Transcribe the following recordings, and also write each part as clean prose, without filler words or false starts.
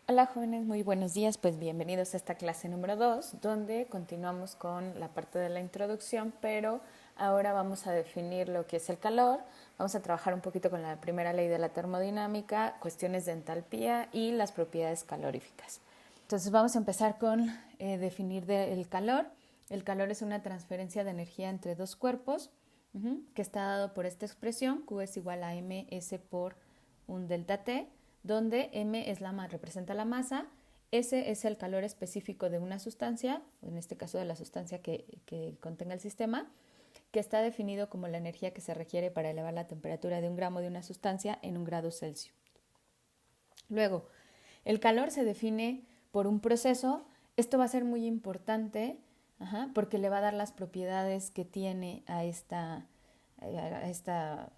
Hola jóvenes, muy buenos días, pues bienvenidos a esta clase número 2, donde continuamos con la parte de la introducción, pero ahora vamos a definir lo que es el calor, vamos a trabajar un poquito con la primera ley de la termodinámica, cuestiones de entalpía y las propiedades caloríficas. Entonces vamos a empezar con definir el calor. El calor es una transferencia de energía entre dos cuerpos, que está dado por esta expresión, Q es igual a ms por un delta T, donde m es representa la masa, S es el calor específico de una sustancia, en este caso de la sustancia que contenga el sistema, que está definido como la energía que se requiere para elevar la temperatura de un gramo de una sustancia en 1 °C. Luego, el calor se define por un proceso. Esto va a ser muy importante porque le va a dar las propiedades que tiene a esta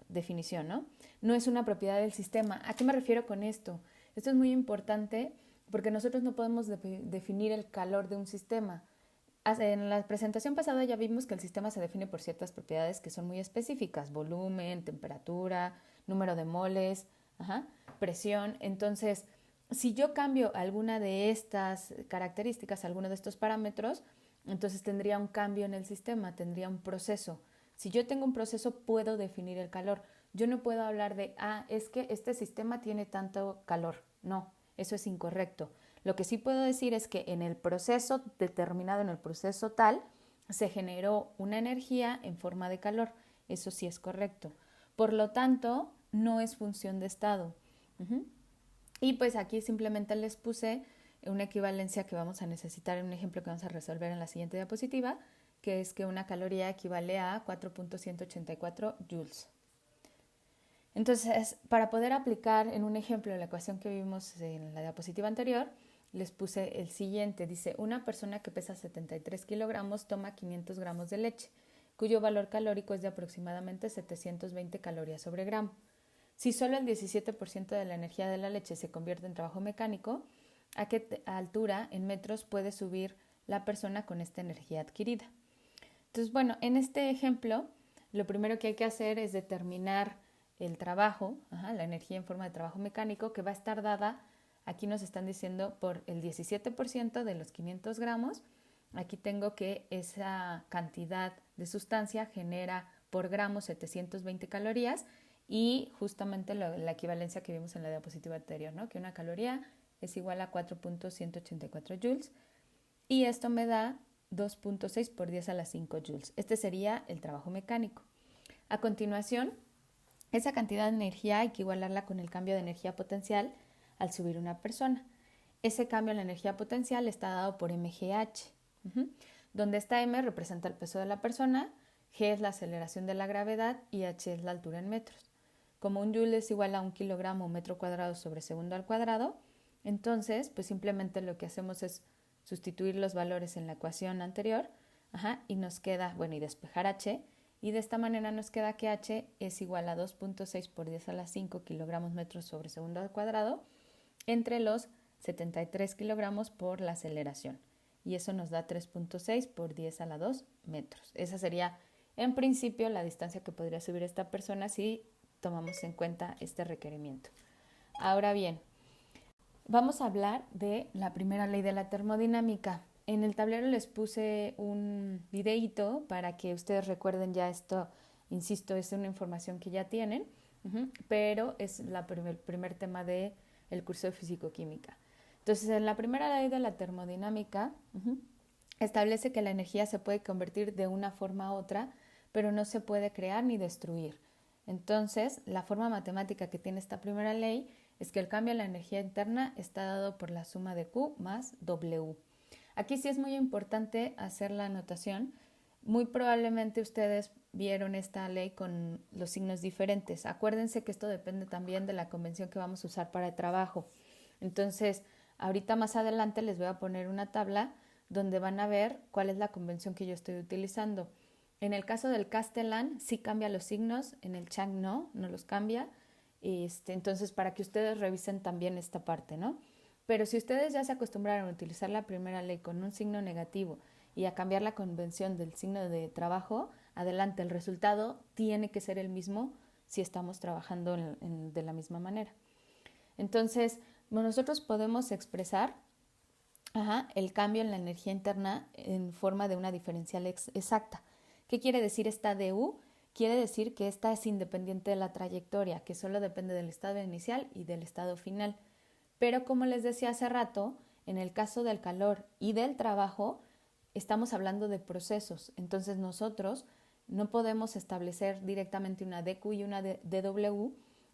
definición, ¿no? No es una propiedad del sistema. ¿A qué me refiero con esto? Esto es muy importante porque nosotros no podemos definir el calor de un sistema. En la presentación pasada ya vimos que el sistema se define por ciertas propiedades que son muy específicas: volumen, temperatura, número de moles, presión. Entonces, si yo cambio alguna de estas características, alguno de estos parámetros, entonces tendría un cambio en el sistema, tendría un proceso. Si yo tengo un proceso, puedo definir el calor. Yo no puedo hablar de, es que este sistema tiene tanto calor. No, eso es incorrecto. Lo que sí puedo decir es que en el proceso determinado, en el proceso tal, se generó una energía en forma de calor. Eso sí es correcto. Por lo tanto, no es función de estado. Y pues aquí simplemente les puse una equivalencia que vamos a necesitar en un ejemplo que vamos a resolver en la siguiente diapositiva, que es que una caloría equivale a 4.184 joules. Entonces, para poder aplicar en un ejemplo la ecuación que vimos en la diapositiva anterior, les puse el siguiente. Dice, una persona que pesa 73 kilogramos toma 500 gramos de leche, cuyo valor calórico es de aproximadamente 720 calorías sobre gramo. Si solo el 17% de la energía de la leche se convierte en trabajo mecánico, ¿a qué altura en metros puede subir la persona con esta energía adquirida? Entonces, bueno, en este ejemplo, lo primero que hay que hacer es determinar el trabajo, la energía en forma de trabajo mecánico, que va a estar dada, aquí nos están diciendo, por el 17% de los 500 gramos. Aquí tengo que esa cantidad de sustancia genera por gramo 720 calorías y justamente la equivalencia que vimos en la diapositiva anterior, ¿no? Que una caloría es igual a 4.184 joules y esto me da 2.6 por 10 a la 5 joules. Este sería el trabajo mecánico. A continuación, esa cantidad de energía hay que igualarla con el cambio de energía potencial al subir una persona. Ese cambio en la energía potencial está dado por mgh, donde esta m representa el peso de la persona, g es la aceleración de la gravedad y h es la altura en metros. Como un joule es igual a 1 kilogramo o metro cuadrado sobre segundo al cuadrado, entonces pues simplemente lo que hacemos es sustituir los valores en la ecuación anterior, y nos queda, bueno, y despejar h, y de esta manera nos queda que h es igual a 2.6 por 10 a la 5 kilogramos metros sobre segundo al cuadrado entre los 73 kilogramos por la aceleración. Y eso nos da 3.6 por 10 a la 2 metros. Esa sería, en principio, la distancia que podría subir esta persona si tomamos en cuenta este requerimiento. Ahora bien, vamos a hablar de la primera ley de la termodinámica. En el tablero les puse un videíto para que ustedes recuerden ya esto. Insisto, es una información que ya tienen, pero es el primer tema del curso de fisicoquímica. Entonces, en la primera ley de la termodinámica, establece que la energía se puede convertir de una forma a otra, pero no se puede crear ni destruir. Entonces, la forma matemática que tiene esta primera ley es que el cambio en la energía interna está dado por la suma de Q más W. Aquí sí es muy importante hacer la anotación. Muy probablemente ustedes vieron esta ley con los signos diferentes. Acuérdense que esto depende también de la convención que vamos a usar para el trabajo. Entonces, ahorita más adelante les voy a poner una tabla donde van a ver cuál es la convención que yo estoy utilizando. En el caso del Castellan sí cambia los signos, en el Chang no los cambia. Entonces, para que ustedes revisen también esta parte, ¿no? Pero si ustedes ya se acostumbraron a utilizar la primera ley con un signo negativo y a cambiar la convención del signo de trabajo, adelante, el resultado tiene que ser el mismo si estamos trabajando de la misma manera. Entonces, Bueno, nosotros podemos expresar el cambio en la energía interna en forma de una diferencial exacta. ¿Qué quiere decir esta du? Quiere decir que esta es independiente de la trayectoria, que solo depende del estado inicial y del estado final. Pero como les decía hace rato, en el caso del calor y del trabajo, estamos hablando de procesos. Entonces nosotros no podemos establecer directamente una dQ y una dW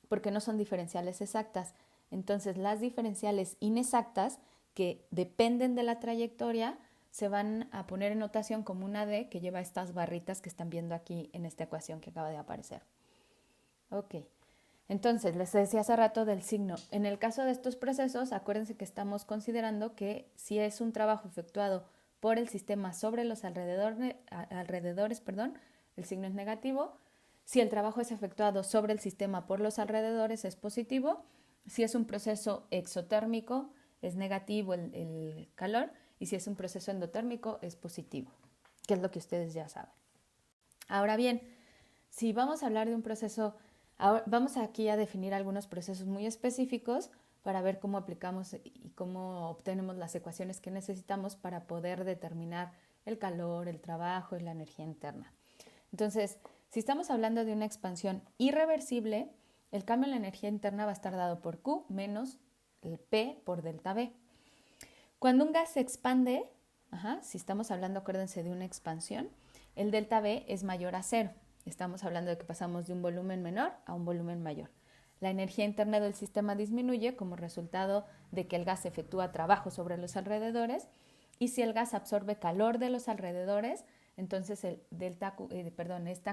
porque no son diferenciales exactas. Entonces las diferenciales inexactas que dependen de la trayectoria se van a poner en notación como una D que lleva estas barritas que están viendo aquí en esta ecuación que acaba de aparecer. Ok, entonces les decía hace rato del signo. En el caso de estos procesos, acuérdense que estamos considerando que si es un trabajo efectuado por el sistema sobre los alrededores, el signo es negativo. Si el trabajo es efectuado sobre el sistema por los alrededores, es positivo. Si es un proceso exotérmico, es negativo el calor, y si es un proceso endotérmico, es positivo, que es lo que ustedes ya saben. Ahora bien, si vamos a hablar de un proceso, vamos aquí a definir algunos procesos muy específicos para ver cómo aplicamos y cómo obtenemos las ecuaciones que necesitamos para poder determinar el calor, el trabajo y la energía interna. Entonces, si estamos hablando de una expansión irreversible, el cambio en la energía interna va a estar dado por Q menos el P por delta V. Cuando un gas se expande, si estamos hablando, acuérdense, de una expansión, el delta V es mayor a 0. Estamos hablando de que pasamos de un volumen menor a un volumen mayor. La energía interna del sistema disminuye como resultado de que el gas efectúa trabajo sobre los alrededores, y si el gas absorbe calor de los alrededores, entonces esta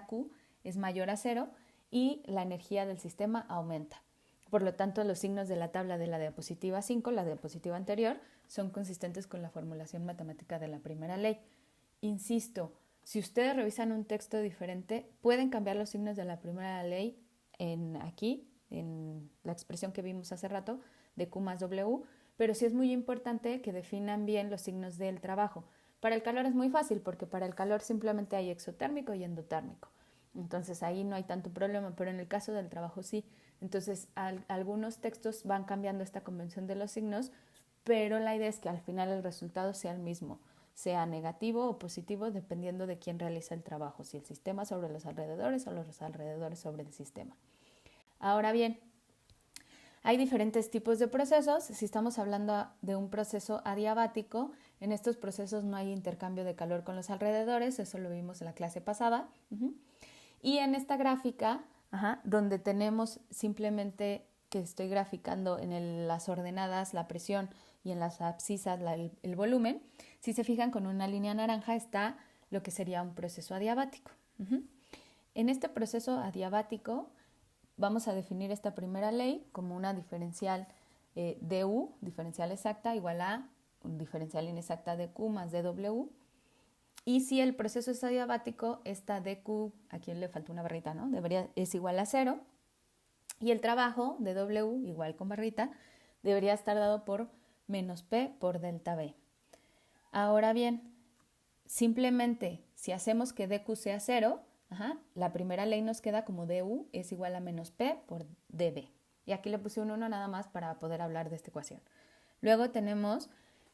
Q es mayor a 0 y la energía del sistema aumenta. Por lo tanto, los signos de la tabla de la diapositiva 5, la diapositiva anterior, son consistentes con la formulación matemática de la primera ley. Insisto, si ustedes revisan un texto diferente, pueden cambiar los signos de la primera ley aquí, en la expresión que vimos hace rato, de Q más W, pero sí es muy importante que definan bien los signos del trabajo. Para el calor es muy fácil, porque para el calor simplemente hay exotérmico y endotérmico. Entonces ahí no hay tanto problema, pero en el caso del trabajo sí. Entonces algunos textos van cambiando esta convención de los signos, pero la idea es que al final el resultado sea el mismo, sea negativo o positivo dependiendo de quién realiza el trabajo, si el sistema sobre los alrededores o los alrededores sobre el sistema. Ahora bien, hay diferentes tipos de procesos. Si estamos hablando de un proceso adiabático, en estos procesos no hay intercambio de calor con los alrededores, eso lo vimos en la clase pasada. Y en esta gráfica, donde tenemos simplemente que estoy graficando en las ordenadas la presión y en las abscisas el volumen, si se fijan con una línea naranja está lo que sería un proceso adiabático. En este proceso adiabático vamos a definir esta primera ley como una diferencial du, diferencial exacta, igual a un diferencial inexacta de Q más dW. Y si el proceso es adiabático, esta dQ, aquí le falta una barrita, ¿no? Es igual a 0. Y el trabajo de W, igual con barrita, debería estar dado por menos P por delta V. Ahora bien, simplemente si hacemos que dQ sea 0, la primera ley nos queda como du es igual a menos P por dV. Y aquí le puse un 1 nada más para poder hablar de esta ecuación. Luego tenemos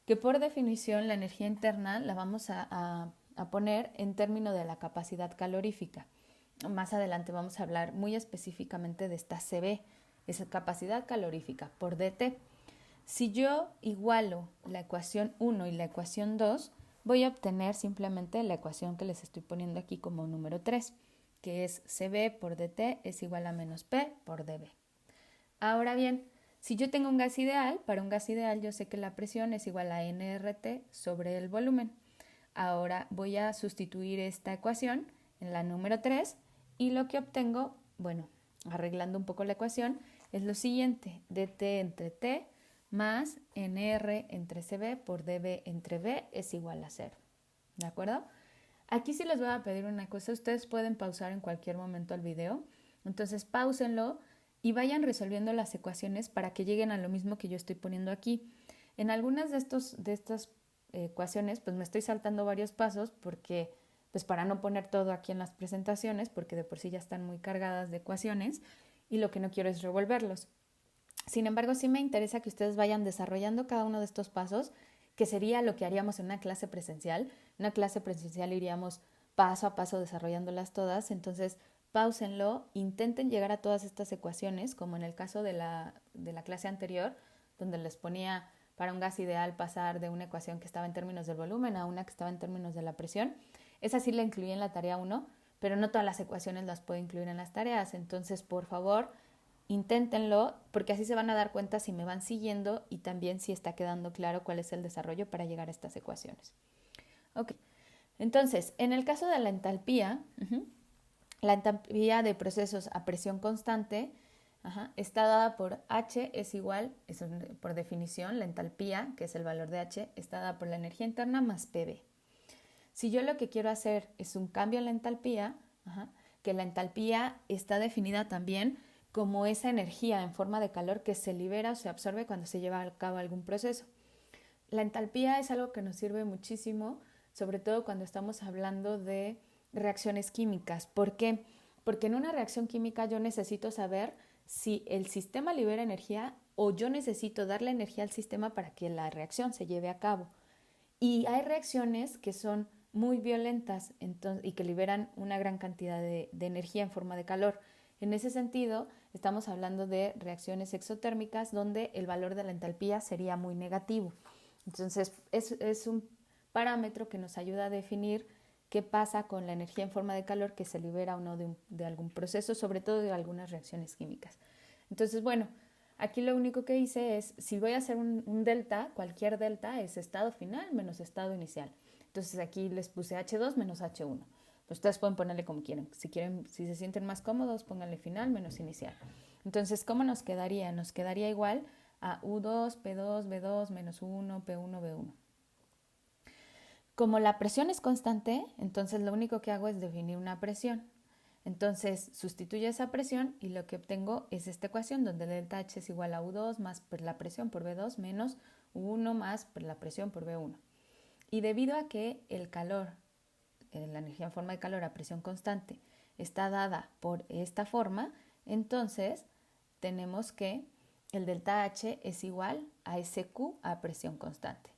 que por definición la energía interna la vamos a poner en términos de la capacidad calorífica. Más adelante vamos a hablar muy específicamente de esta CB, esa capacidad calorífica por dt. Si yo igualo la ecuación 1 y la ecuación 2, voy a obtener simplemente la ecuación que les estoy poniendo aquí como número 3, que es CB por dt es igual a menos P por dV. Ahora bien, si yo tengo un gas ideal, para un gas ideal yo sé que la presión es igual a nRT sobre el volumen. Ahora voy a sustituir esta ecuación en la número 3 y lo que obtengo, bueno, arreglando un poco la ecuación, es lo siguiente, dt entre t más nr entre cb por dv entre v es igual a 0. ¿De acuerdo? Aquí sí les voy a pedir una cosa, ustedes pueden pausar en cualquier momento el video, entonces páusenlo y vayan resolviendo las ecuaciones para que lleguen a lo mismo que yo estoy poniendo aquí. En algunas de estas ecuaciones, pues me estoy saltando varios pasos porque, pues para no poner todo aquí en las presentaciones, porque de por sí ya están muy cargadas de ecuaciones y lo que no quiero es revolverlos. Sin embargo, sí me interesa que ustedes vayan desarrollando cada uno de estos pasos, que sería lo que haríamos en una clase presencial. En una clase presencial iríamos paso a paso desarrollándolas todas, entonces páusenlo, intenten llegar a todas estas ecuaciones, como en el caso de la clase anterior, donde les ponía para un gas ideal pasar de una ecuación que estaba en términos del volumen a una que estaba en términos de la presión. Esa sí la incluí en la tarea 1, pero no todas las ecuaciones las puedo incluir en las tareas, entonces por favor inténtenlo, porque así se van a dar cuenta si me van siguiendo y también si está quedando claro cuál es el desarrollo para llegar a estas ecuaciones. Ok, entonces, en el caso de la entalpía de procesos a presión constante está dada por H es igual, por definición, la entalpía, que es el valor de H, está dada por la energía interna más PV. Si yo lo que quiero hacer es un cambio en la entalpía, que la entalpía está definida también como esa energía en forma de calor que se libera o se absorbe cuando se lleva a cabo algún proceso. La entalpía es algo que nos sirve muchísimo, sobre todo cuando estamos hablando de reacciones químicas. ¿Por qué? Porque en una reacción química yo necesito saber si el sistema libera energía o yo necesito darle energía al sistema para que la reacción se lleve a cabo. Y hay reacciones que son muy violentas y que liberan una gran cantidad de energía en forma de calor. En ese sentido, estamos hablando de reacciones exotérmicas donde el valor de la entalpía sería muy negativo. Entonces, es un parámetro que nos ayuda a definir qué pasa con la energía en forma de calor que se libera o no de algún proceso, sobre todo de algunas reacciones químicas. Entonces, bueno, aquí lo único que hice es, si voy a hacer un delta, cualquier delta es estado final menos estado inicial. Entonces aquí les puse H2 menos H1. Pues ustedes pueden ponerle como quieran. Si se sienten más cómodos, pónganle final menos inicial. Entonces, ¿cómo nos quedaría? Nos quedaría igual a U2, P2, B2, menos 1, P1, B1. Como la presión es constante, entonces lo único que hago es definir una presión. Entonces sustituyo esa presión y lo que obtengo es esta ecuación donde delta H es igual a U2 más la presión por B2 menos U1 más la presión por B1. Y debido a que el calor, la energía en forma de calor a presión constante, está dada por esta forma, entonces tenemos que el delta H es igual a SQ a presión constante.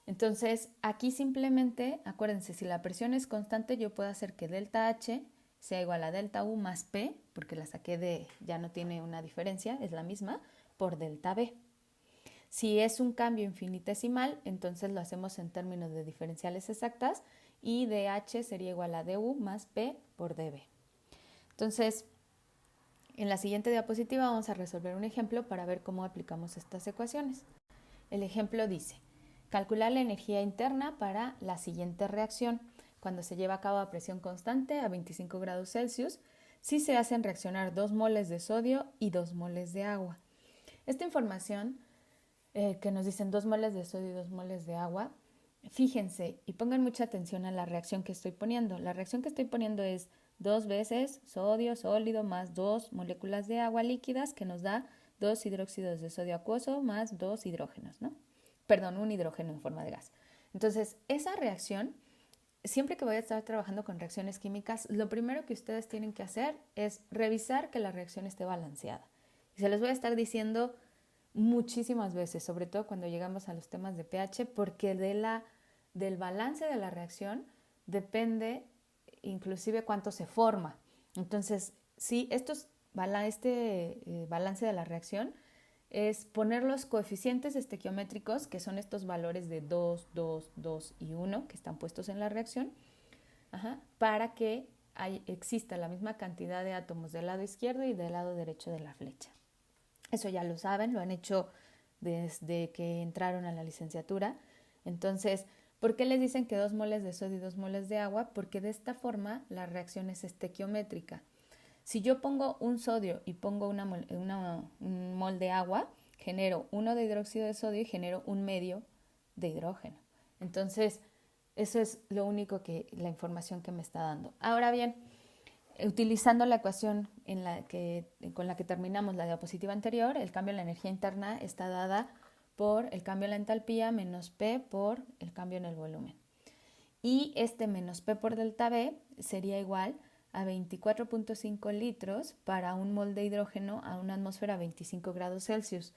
Entonces, aquí simplemente, acuérdense, si la presión es constante, yo puedo hacer que delta H sea igual a delta U más P, porque la saqué ya no tiene una diferencia, es la misma, por delta B. Si es un cambio infinitesimal, entonces lo hacemos en términos de diferenciales exactas y dH sería igual a du más P por dB. Entonces, en la siguiente diapositiva vamos a resolver un ejemplo para ver cómo aplicamos estas ecuaciones. El ejemplo dice, calcular la energía interna para la siguiente reacción cuando se lleva a cabo a presión constante a 25 grados Celsius si se hacen reaccionar 2 moles de sodio y 2 moles de agua. Esta información que nos dicen 2 moles de sodio y 2 moles de agua, fíjense y pongan mucha atención a la reacción que estoy poniendo. La reacción que estoy poniendo es 2 veces sodio sólido más 2 moléculas de agua líquidas que nos da 2 hidróxidos de sodio acuoso más 2 hidrógenos, ¿no? Perdón, un hidrógeno en forma de gas. Entonces, esa reacción, siempre que voy a estar trabajando con reacciones químicas, lo primero que ustedes tienen que hacer es revisar que la reacción esté balanceada. Y se les voy a estar diciendo muchísimas veces, sobre todo cuando llegamos a los temas de pH, porque del balance de la reacción depende inclusive cuánto se forma. Entonces, sí, este balance de la reacción es poner los coeficientes estequiométricos, que son estos valores de 2, 2, 2 y 1 que están puestos en la reacción, para que exista la misma cantidad de átomos del lado izquierdo y del lado derecho de la flecha. Eso ya lo saben, lo han hecho desde que entraron a la licenciatura. Entonces, ¿por qué les dicen que 2 moles de sodio y 2 moles de agua? Porque de esta forma la reacción es estequiométrica. Si yo pongo un sodio y pongo un mol de agua, genero 1 de hidróxido de sodio y genero 1 medio de hidrógeno. Entonces, eso es lo único la información que me está dando. Ahora bien, utilizando la ecuación con la que terminamos la diapositiva anterior, el cambio en la energía interna está dada por el cambio en la entalpía menos P por el cambio en el volumen. Y este menos P por delta B sería igual a 24.5 litros para un mol de hidrógeno a una atmósfera a 25 grados Celsius.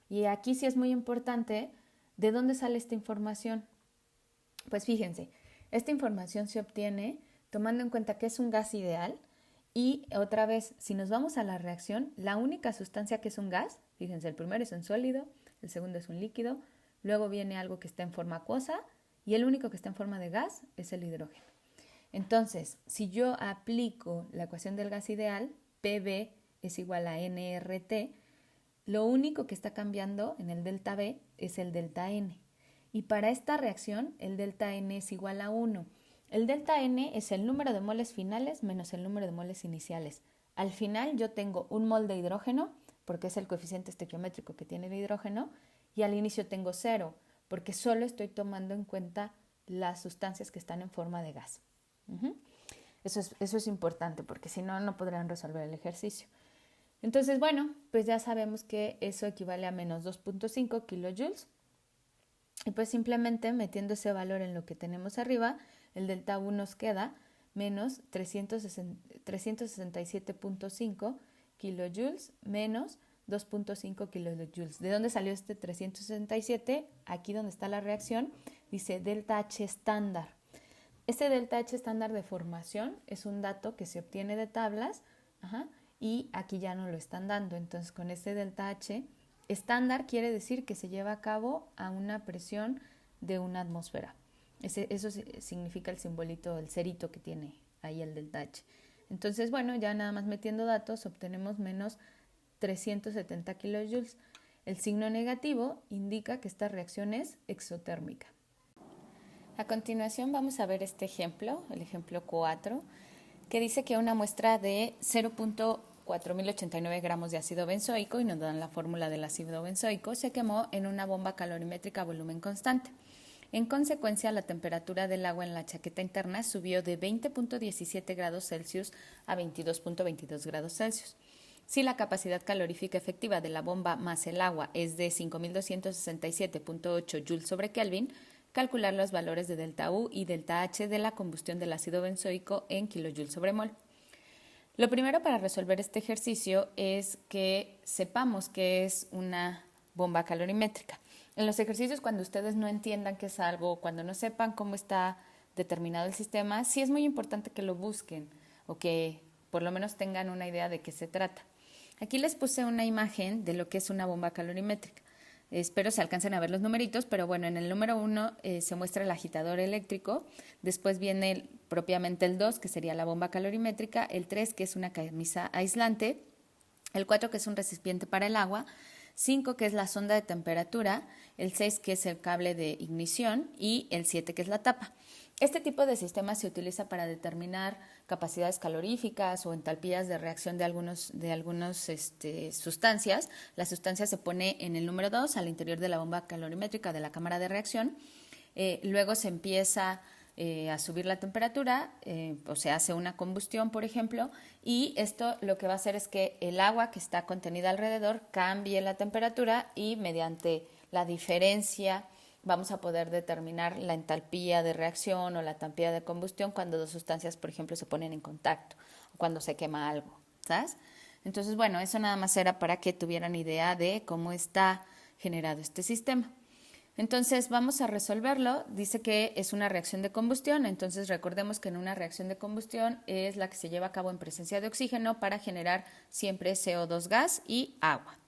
Y aquí sí es muy importante, ¿de dónde sale esta información? Pues fíjense, esta información se obtiene tomando en cuenta que es un gas ideal y otra vez, si nos vamos a la reacción, la única sustancia que es un gas, fíjense, el primero es un sólido, el segundo es un líquido, luego viene algo que está en forma acuosa y el único que está en forma de gas es el hidrógeno. Entonces, si yo aplico la ecuación del gas ideal, PV es igual a nRT, lo único que está cambiando en el delta B es el delta N. Y para esta reacción, el delta N es igual a 1. El delta N es el número de moles finales menos el número de moles iniciales. Al final yo tengo un mol de hidrógeno, porque es el coeficiente estequiométrico que tiene el hidrógeno, y al inicio tengo 0, porque solo estoy tomando en cuenta las sustancias que están en forma de gas. Eso es importante, porque si no, no podrán resolver el ejercicio. Entonces, bueno, pues ya sabemos que eso equivale a menos 2.5 kilojoules. Y pues simplemente metiendo ese valor en lo que tenemos arriba, el delta U nos queda menos 367.5 kilojoules menos 2.5 kilojoules. ¿De dónde salió este 367? Aquí donde está la reacción, dice delta H estándar. Este delta H estándar de formación es un dato que se obtiene de tablas, y aquí ya no lo están dando. Entonces, con este delta H estándar quiere decir que se lleva a cabo a una presión de una atmósfera. Eso significa el simbolito, el cerito que tiene ahí el delta H. Entonces, bueno, ya nada más metiendo datos obtenemos menos 370 kilojoules. El signo negativo indica que esta reacción es exotérmica. A continuación vamos a ver este ejemplo, el ejemplo 4, que dice que una muestra de 0.4089 gramos de ácido benzoico, y nos dan la fórmula del ácido benzoico, se quemó en una bomba calorimétrica a volumen constante. En consecuencia, la temperatura del agua en la chaqueta interna subió de 20.17 grados Celsius a 22.22 grados Celsius. Si la capacidad calorífica efectiva de la bomba más el agua es de 5.267.8 joules sobre Kelvin, calcular los valores de delta U y delta H de la combustión del ácido benzoico en kilojoules sobre mol. Lo primero para resolver este ejercicio es que sepamos qué es una bomba calorimétrica. En los ejercicios, cuando ustedes no entiendan qué es algo, cuando no sepan cómo está determinado el sistema, sí es muy importante que lo busquen o que por lo menos tengan una idea de qué se trata. Aquí les puse una imagen de lo que es una bomba calorimétrica. Espero se alcancen a ver los numeritos, pero bueno, en el número 1 se muestra el agitador eléctrico, después viene propiamente el 2, que sería la bomba calorimétrica, el 3, que es una camisa aislante, el 4, que es un recipiente para el agua, 5, que es la sonda de temperatura, el 6, que es el cable de ignición, y el 7, que es la tapa. Este tipo de sistema se utiliza para determinar capacidades caloríficas o entalpías de reacción de algunas sustancias. La sustancia se pone en el número 2 al interior de la bomba calorimétrica de la cámara de reacción. Luego se empieza a subir la temperatura, o se hace una combustión, por ejemplo, y esto lo que va a hacer es que el agua que está contenida alrededor cambie la temperatura y mediante la diferencia vamos a poder determinar la entalpía de reacción o la entalpía de combustión cuando dos sustancias, por ejemplo, se ponen en contacto o cuando se quema algo, ¿sabes? Entonces, bueno, eso nada más era para que tuvieran idea de cómo está generado este sistema. Entonces, vamos a resolverlo. Dice que es una reacción de combustión, entonces recordemos que en una reacción de combustión es la que se lleva a cabo en presencia de oxígeno para generar siempre CO2 gas y agua.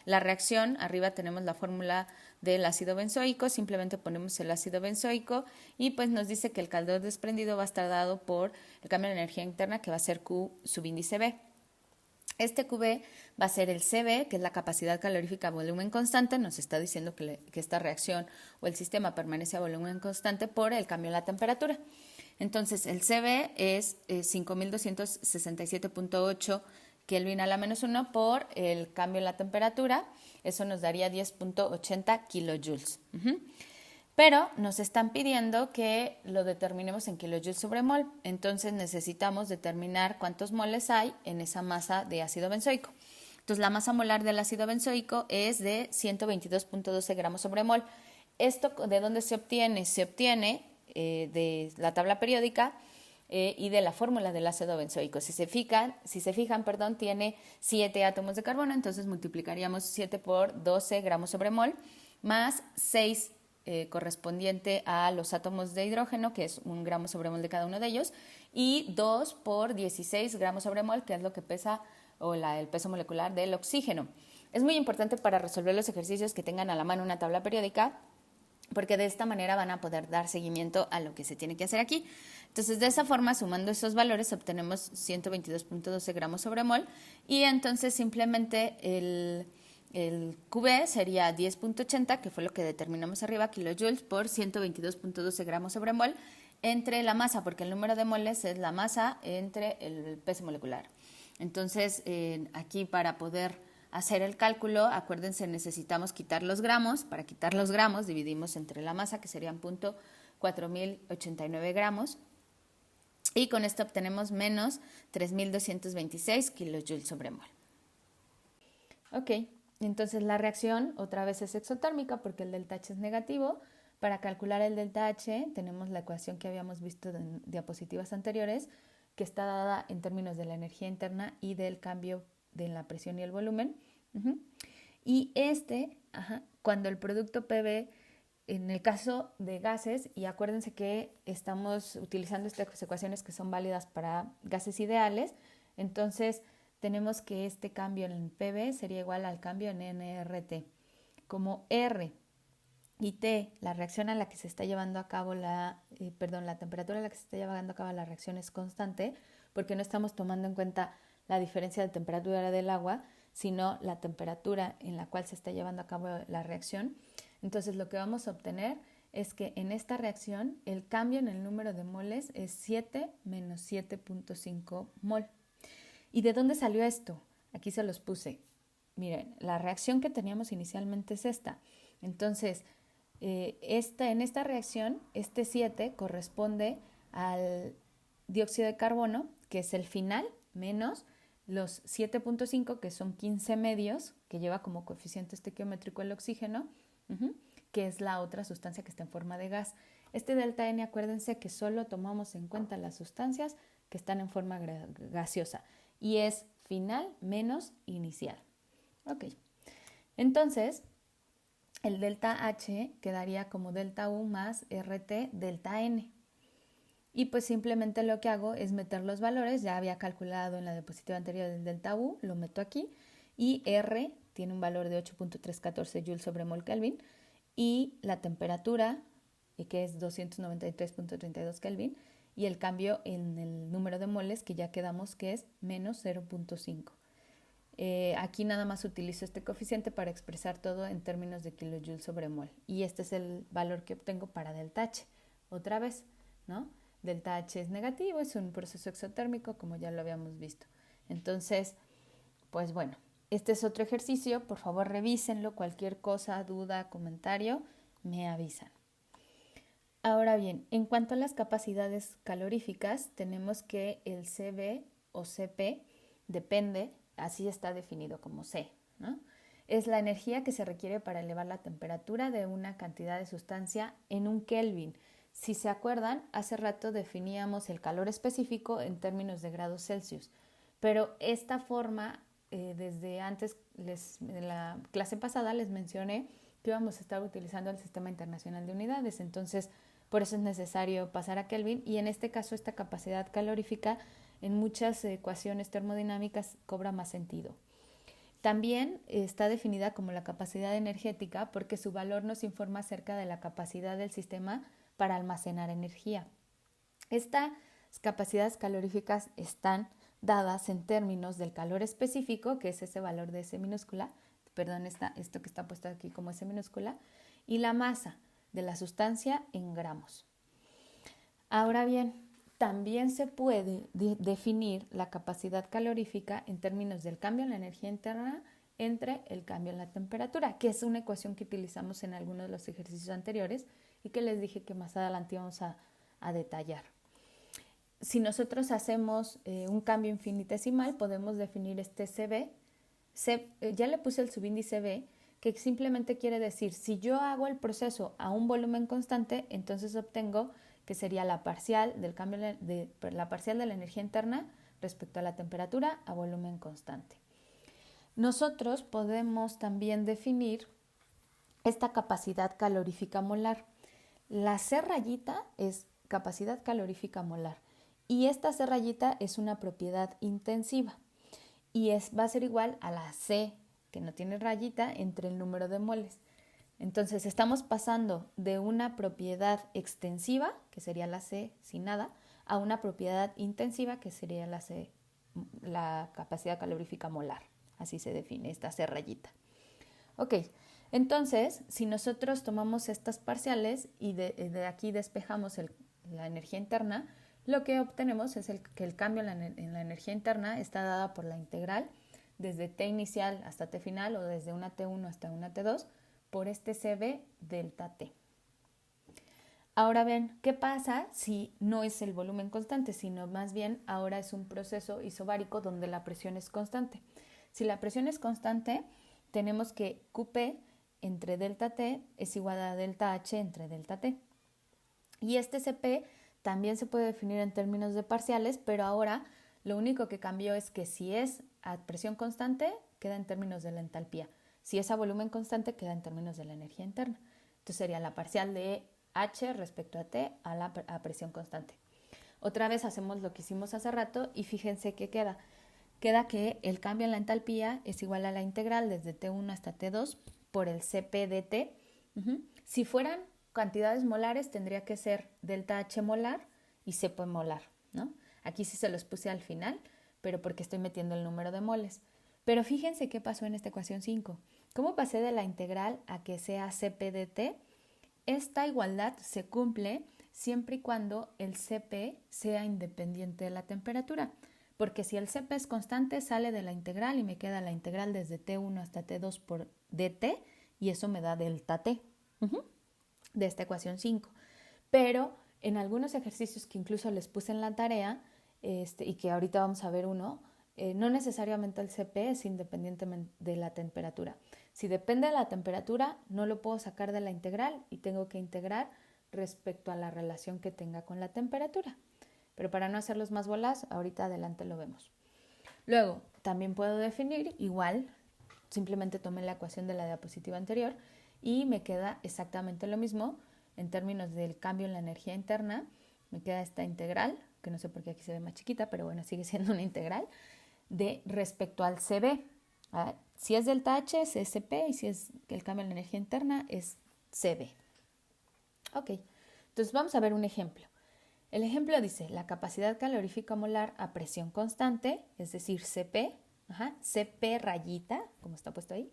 La reacción, arriba tenemos la fórmula del ácido benzoico, simplemente ponemos el ácido benzoico y pues nos dice que el calor desprendido va a estar dado por el cambio de energía interna, que va a ser Q subíndice B. Este QB va a ser el CB, que es la capacidad calorífica a volumen constante. Nos está diciendo que esta reacción o el sistema permanece a volumen constante por el cambio en la temperatura. Entonces, el CB es 5.267.8 Kelvin a la menos 1 por el cambio en la temperatura. Eso nos daría 10.80 kilojoules. Pero nos están pidiendo que lo determinemos en kilojoules sobre mol. Entonces necesitamos determinar cuántos moles hay en esa masa de ácido benzoico. Entonces la masa molar del ácido benzoico es de 122.12 gramos sobre mol. ¿Esto de dónde se obtiene? Se obtiene de la tabla periódica. y de la fórmula del ácido benzoico. Si se fijan, tiene 7 átomos de carbono, entonces multiplicaríamos 7 por 12 gramos sobre mol, más 6 correspondiente a los átomos de hidrógeno, que es 1 gramo sobre mol de cada uno de ellos, y 2 por 16 gramos sobre mol, que es lo que pesa el peso molecular del oxígeno. Es muy importante para resolver los ejercicios que tengan a la mano una tabla periódica, porque de esta manera van a poder dar seguimiento a lo que se tiene que hacer aquí. Entonces, de esa forma, sumando esos valores, obtenemos 122.12 gramos sobre mol, y entonces simplemente el QB sería 10.80, que fue lo que determinamos arriba, kilojoules por 122.12 gramos sobre mol, entre la masa, porque el número de moles es la masa entre el peso molecular. Entonces, aquí para poder hacer el cálculo, acuérdense, necesitamos quitar los gramos. Para quitar los gramos, dividimos entre la masa, que serían 0.4089 gramos, y con esto obtenemos menos 3.226 kilojoules sobre mol. Ok, entonces la reacción otra vez es exotérmica porque el delta H es negativo. Para calcular el delta H tenemos la ecuación que habíamos visto en diapositivas anteriores, que está dada en términos de la energía interna y del cambio de la presión y el volumen. Y cuando el producto PV, en el caso de gases, y acuérdense que estamos utilizando estas ecuaciones que son válidas para gases ideales, entonces tenemos que este cambio en PV sería igual al cambio en nRT. Como R y T, la reacción a la que se está llevando a cabo la temperatura a la que se está llevando a cabo la reacción es constante, porque no estamos tomando en cuenta la diferencia de temperatura del agua, sino la temperatura en la cual se está llevando a cabo la reacción. Entonces, lo que vamos a obtener es que en esta reacción el cambio en el número de moles es 7 menos 7.5 mol. ¿Y de dónde salió esto? Aquí se los puse. Miren, la reacción que teníamos inicialmente es esta. Entonces, en esta reacción, este 7 corresponde al dióxido de carbono, que es el final, menos los 7.5, que son 15 medios, que lleva como coeficiente estequiométrico el oxígeno, que es la otra sustancia que está en forma de gas. Este delta N, acuérdense que solo tomamos en cuenta las sustancias que están en forma gaseosa, y es final menos inicial. Ok, entonces el delta H quedaría como delta U más RT delta N. Y pues simplemente lo que hago es meter los valores. Ya había calculado en la diapositiva anterior del delta U, lo meto aquí, y R tiene un valor de 8.314 joules sobre mol Kelvin, y la temperatura, que es 293.32 Kelvin, y el cambio en el número de moles, que ya quedamos que es menos 0.5. Aquí nada más utilizo este coeficiente para expresar todo en términos de kilojoules sobre mol, y este es el valor que obtengo para delta H. Otra vez, ¿no? Delta H es negativo, es un proceso exotérmico, como ya lo habíamos visto. Entonces, pues bueno, este es otro ejercicio. Por favor, revísenlo. Cualquier cosa, duda, comentario, me avisan. Ahora bien, en cuanto a las capacidades caloríficas, tenemos que el CB o CP depende, así está definido como C, ¿no? Es la energía que se requiere para elevar la temperatura de una cantidad de sustancia en un Kelvin. Si se acuerdan, hace rato definíamos el calor específico en términos de grados Celsius, pero esta forma, desde antes, en la clase pasada les mencioné que íbamos a estar utilizando el Sistema Internacional de Unidades, entonces por eso es necesario pasar a Kelvin, y en este caso esta capacidad calorífica en muchas ecuaciones termodinámicas cobra más sentido. También está definida como la capacidad energética porque su valor nos informa acerca de la capacidad del sistema para almacenar energía. Estas capacidades caloríficas están dadas en términos del calor específico, que es ese valor de S minúscula, esto que está puesto aquí como S minúscula, y la masa de la sustancia en gramos. Ahora bien, también se puede definir la capacidad calorífica en términos del cambio en la energía interna entre el cambio en la temperatura, que es una ecuación que utilizamos en algunos de los ejercicios anteriores y que les dije que más adelante íbamos a detallar. Si nosotros hacemos un cambio infinitesimal, podemos definir este CB. Ya le puse el subíndice B, que simplemente quiere decir, si yo hago el proceso a un volumen constante, entonces obtengo que sería la parcial del cambio la parcial de la energía interna respecto a la temperatura a volumen constante. Nosotros podemos también definir esta capacidad calorífica molar. La C rayita es capacidad calorífica molar y esta C rayita es una propiedad intensiva y va a ser igual a la C que no tiene rayita entre el número de moles. Entonces estamos pasando de una propiedad extensiva, que sería la C sin nada, a una propiedad intensiva, que sería la capacidad calorífica molar. Así se define esta C rayita. Ok, entonces si nosotros tomamos estas parciales y de aquí despejamos la energía interna, lo que obtenemos es que el cambio en la energía interna está dada por la integral desde T inicial hasta T final o desde una T1 hasta una T2 por este CB delta T. Ahora ven, ¿qué pasa si no es el volumen constante, sino más bien ahora es un proceso isobárico donde la presión es constante? Si la presión es constante, tenemos que QP entre delta T es igual a delta H entre delta T. Y este CP también se puede definir en términos de parciales, pero ahora lo único que cambió es que si es a presión constante, queda en términos de la entalpía. Si es a volumen constante, queda en términos de la energía interna. Entonces sería la parcial de H respecto a T a presión constante. Otra vez hacemos lo que hicimos hace rato y fíjense que queda. Queda que el cambio en la entalpía es igual a la integral desde T1 hasta T2 por el Cp de T. Si fueran cantidades molares, tendría que ser delta H molar y Cp molar, ¿no? Aquí sí se los puse al final, pero porque estoy metiendo el número de moles. Pero fíjense qué pasó en esta ecuación 5. ¿Cómo pasé de la integral a que sea Cp de T? Esta igualdad se cumple siempre y cuando el Cp sea independiente de la temperatura. Porque si el Cp es constante, sale de la integral y me queda la integral desde T1 hasta T2 por dt y eso me da delta T de esta ecuación 5. Pero en algunos ejercicios que incluso les puse en la tarea y que ahorita vamos a ver uno, no necesariamente el Cp es independiente de la temperatura. Si depende de la temperatura, no lo puedo sacar de la integral y tengo que integrar respecto a la relación que tenga con la temperatura. Pero para no hacerlos más bolas, ahorita adelante lo vemos. Luego, también puedo definir igual, simplemente tomé la ecuación de la diapositiva anterior y me queda exactamente lo mismo en términos del cambio en la energía interna. Me queda esta integral, que no sé por qué aquí se ve más chiquita, pero bueno, sigue siendo una integral, de respecto al CB. Si es delta H es Cp y si es el cambio en la energía interna es Cb. Ok, entonces vamos a ver un ejemplo. El ejemplo dice la capacidad calorífica molar a presión constante, es decir, Cp, Cp rayita, como está puesto ahí,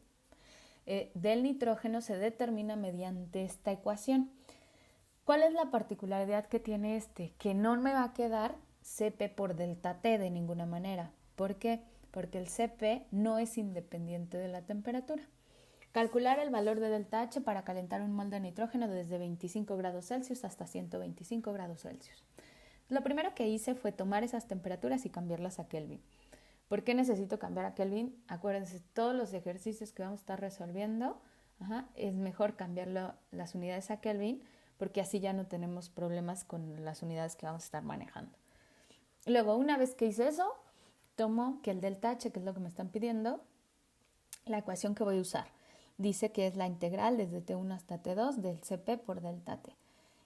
del nitrógeno se determina mediante esta ecuación. ¿Cuál es la particularidad que tiene este? Que no me va a quedar Cp por delta T de ninguna manera. ¿Por qué? Porque el Cp no es independiente de la temperatura. Calcular el valor de delta H para calentar un mol de nitrógeno desde 25 grados Celsius hasta 125 grados Celsius. Lo primero que hice fue tomar esas temperaturas y cambiarlas a Kelvin. ¿Por qué necesito cambiar a Kelvin? Acuérdense, todos los ejercicios que vamos a estar resolviendo, es mejor cambiar las unidades a Kelvin porque así ya no tenemos problemas con las unidades que vamos a estar manejando. Luego, una vez que hice eso, tomo que el delta H, que es lo que me están pidiendo, la ecuación que voy a usar. Dice que es la integral desde T1 hasta T2 del Cp por delta T.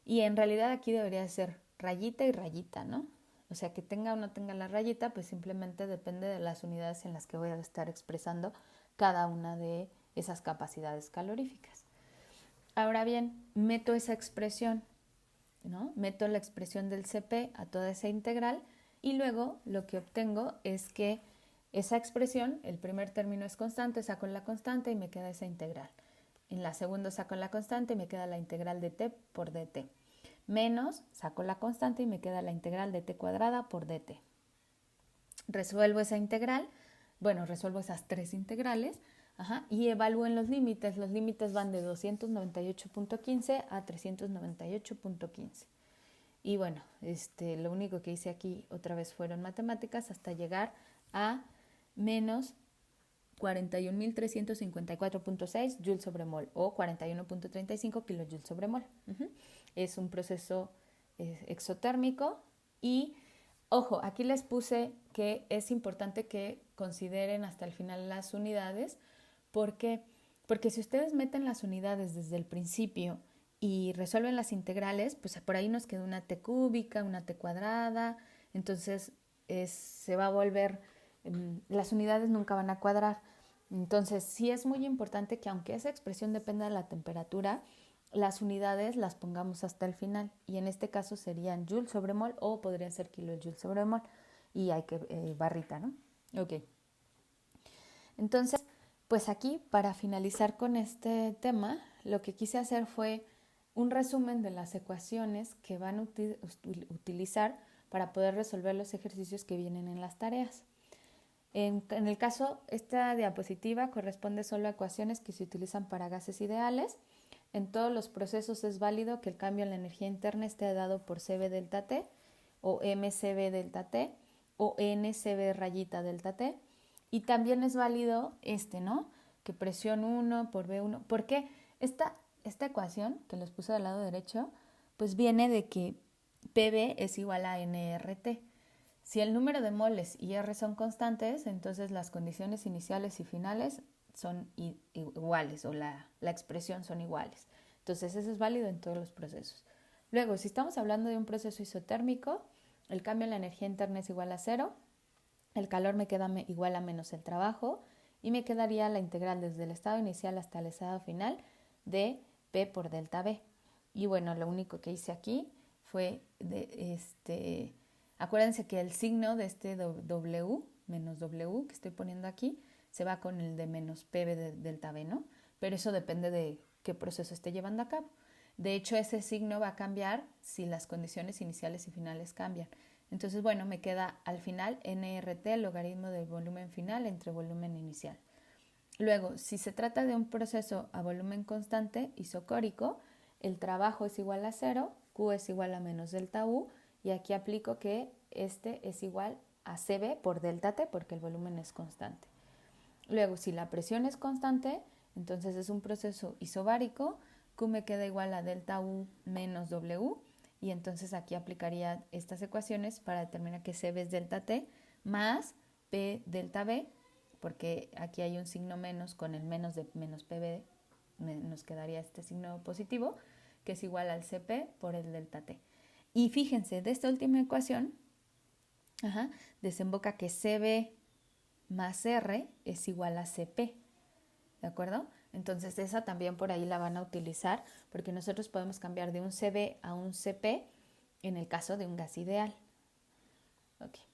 Y en realidad aquí debería ser rayita y rayita, ¿no? O sea, que tenga o no tenga la rayita, pues simplemente depende de las unidades en las que voy a estar expresando cada una de esas capacidades caloríficas. Ahora bien, meto esa expresión, ¿no? Meto la expresión del Cp a toda esa integral y luego lo que obtengo es que esa expresión, el primer término es constante, saco la constante y me queda esa integral. En la segunda saco la constante y me queda la integral de t por dt. Menos, saco la constante y me queda la integral de t cuadrada por dt. Resuelvo esa integral, resuelvo esas tres integrales y evalúo en los límites. Los límites van de 298.15 a 398.15. Y bueno, lo único que hice aquí otra vez fueron matemáticas hasta llegar a menos 41.354.6 joules sobre mol o 41.35 kilojoules sobre mol. Es un proceso exotérmico. Y ojo, aquí les puse que es importante que consideren hasta el final las unidades. ¿Por qué? Porque si ustedes meten las unidades desde el principio y resuelven las integrales, pues por ahí nos queda una t cúbica, una t cuadrada, entonces se va a volver, las unidades nunca van a cuadrar. Entonces sí es muy importante que aunque esa expresión dependa de la temperatura, las unidades las pongamos hasta el final, y en este caso serían joule sobre mol o podría ser kilojoule sobre mol, y hay que barrita, ¿no? Ok. Entonces, pues aquí, para finalizar con este tema, lo que quise hacer fue un resumen de las ecuaciones que van a utilizar para poder resolver los ejercicios que vienen en las tareas. En el caso, esta diapositiva corresponde solo a ecuaciones que se utilizan para gases ideales. En todos los procesos es válido que el cambio en la energía interna esté dado por CB delta T, o MCB delta T, o NCB rayita delta T. Y también es válido ¿no? Que presión 1 por B1. ¿Por qué? Esta ecuación, que les puse del lado derecho, pues viene de que PB es igual a NRT. Si el número de moles y R son constantes, entonces las condiciones iniciales y finales son iguales, o la expresión son iguales. Entonces eso es válido en todos los procesos. Luego, si estamos hablando de un proceso isotérmico, el cambio en la energía interna es igual a 0, el calor me queda igual a menos el trabajo, y me quedaría la integral desde el estado inicial hasta el estado final de P por delta B. Y bueno, lo único que hice aquí fue acuérdense que el signo de este W, menos W que estoy poniendo aquí, se va con el de menos PB de delta B, ¿no? Pero eso depende de qué proceso esté llevando a cabo. De hecho, ese signo va a cambiar si las condiciones iniciales y finales cambian. Entonces, bueno, me queda al final NRT, logaritmo del volumen final entre volumen inicial. Luego, si se trata de un proceso a volumen constante isocórico, el trabajo es igual a 0, Q es igual a menos delta U, y aquí aplico que este es igual a CB por delta T porque el volumen es constante. Luego, si la presión es constante, entonces es un proceso isobárico, Q me queda igual a delta U menos W, y entonces aquí aplicaría estas ecuaciones para determinar que CB es delta T más P delta B, porque aquí hay un signo menos con el menos de menos PB, nos quedaría este signo positivo, que es igual al CP por el delta T. Y fíjense, de esta última ecuación, desemboca que CB más R es igual a CP, ¿de acuerdo? Entonces esa también por ahí la van a utilizar, porque nosotros podemos cambiar de un CB a un CP en el caso de un gas ideal. Okay.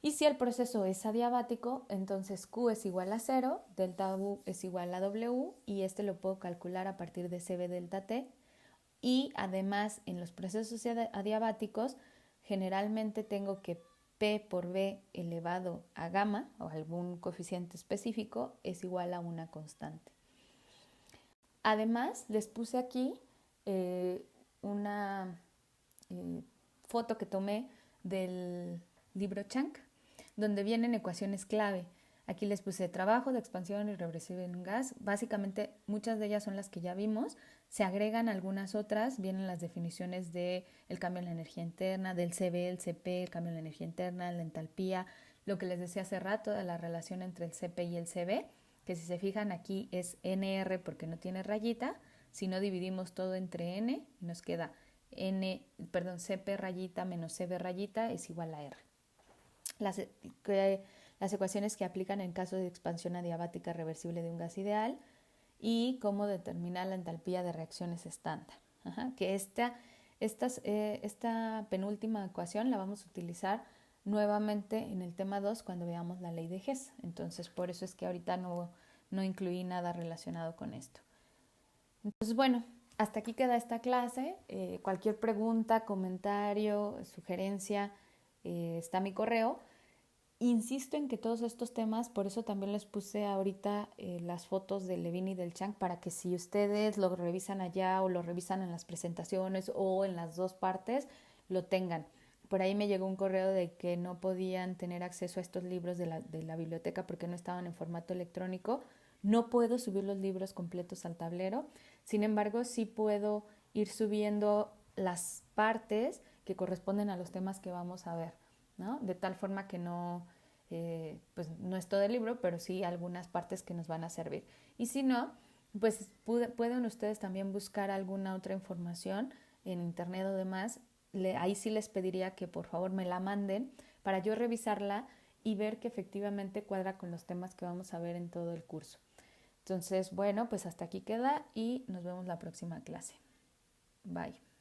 Y si el proceso es adiabático, entonces Q es igual a 0, delta U es igual a W, y este lo puedo calcular a partir de CB delta T. Y además, en los procesos adiabáticos, generalmente tengo que P por B elevado a gamma, o algún coeficiente específico, es igual a una constante. Además, les puse aquí una foto que tomé del libro Chang, donde vienen ecuaciones clave. Aquí les puse trabajo de expansión irreversible en un gas. Básicamente, muchas de ellas son las que ya vimos. Se agregan algunas otras, vienen las definiciones del cambio en la energía interna, del CB, el CP, el cambio en la energía interna, la entalpía, lo que les decía hace rato de la relación entre el CP y el CB, que si se fijan aquí es NR porque no tiene rayita. Si no, dividimos todo entre N y nos queda CP rayita menos CB rayita es igual a R. Las ecuaciones que aplican en caso de expansión adiabática reversible de un gas ideal, y cómo determinar la entalpía de reacciones estándar. Que esta penúltima ecuación la vamos a utilizar nuevamente en el tema 2 cuando veamos la ley de Hess. Entonces, por eso es que ahorita no incluí nada relacionado con esto. Entonces, bueno, hasta aquí queda esta clase. Cualquier pregunta, comentario, sugerencia, está mi correo. Insisto en que todos estos temas, por eso también les puse ahorita las fotos de Levin y del Chang, para que si ustedes lo revisan allá o lo revisan en las presentaciones o en las dos partes, lo tengan. Por ahí me llegó un correo de que no podían tener acceso a estos libros de la biblioteca porque no estaban en formato electrónico. No puedo subir los libros completos al tablero, sin embargo sí puedo ir subiendo las partes que corresponden a los temas que vamos a ver, ¿no? De tal forma que no, pues no es todo el libro, pero sí algunas partes que nos van a servir. Y si no, pues pueden ustedes también buscar alguna otra información en internet o demás. Ahí sí les pediría que por favor me la manden para yo revisarla y ver que efectivamente cuadra con los temas que vamos a ver en todo el curso. Entonces, bueno, pues hasta aquí queda y nos vemos la próxima clase. Bye.